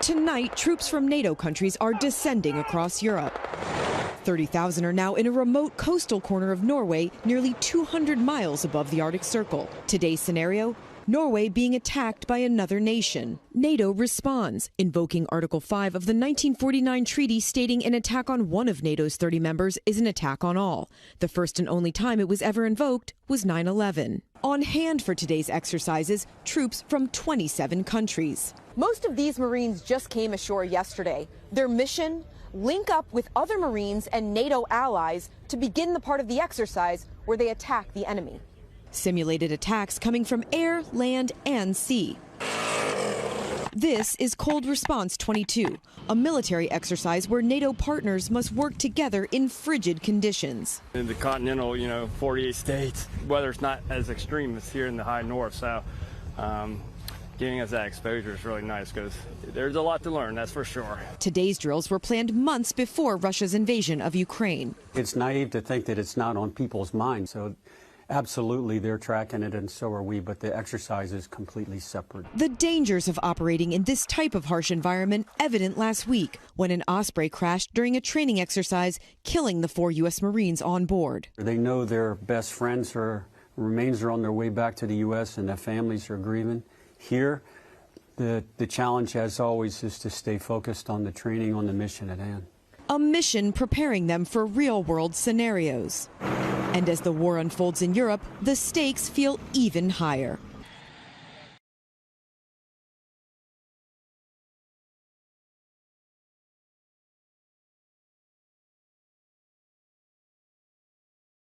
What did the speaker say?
Tonight, troops from NATO countries are descending across Europe. 30,000 are now in a remote coastal corner of Norway, nearly 200 miles above the Arctic Circle. Today's scenario, Norway being attacked by another nation. NATO responds, invoking Article 5 of the 1949 treaty stating an attack on one of NATO's 30 members is an attack on all. The first and only time it was ever invoked was 9/11. On hand for today's exercises, troops from 27 countries. Most of these Marines just came ashore yesterday. Their mission? Link up with other Marines and NATO allies to begin the part of the exercise where they attack the enemy. Simulated attacks coming from air, land, and sea. This is Cold Response 22, a military exercise where NATO partners must work together in frigid conditions. In the continental, 48 states, weather's not as extreme as here in the high north, so giving us that exposure is really nice because there's a lot to learn, that's for sure. Today's drills were planned months before Russia's invasion of Ukraine. It's naive to think that it's not on people's minds, so absolutely, they're tracking it, and so are we, but the exercise is completely separate. The dangers of operating in this type of harsh environment evident last week when an Osprey crashed during a training exercise, killing the 4 U.S. Marines on board. They know their best friends remains are on their way back to the U.S. and their families are grieving. Here, the challenge, as always, is to stay focused on the training, on the mission at hand. A mission preparing them for real-world scenarios. And as the war unfolds in Europe, the stakes feel even higher.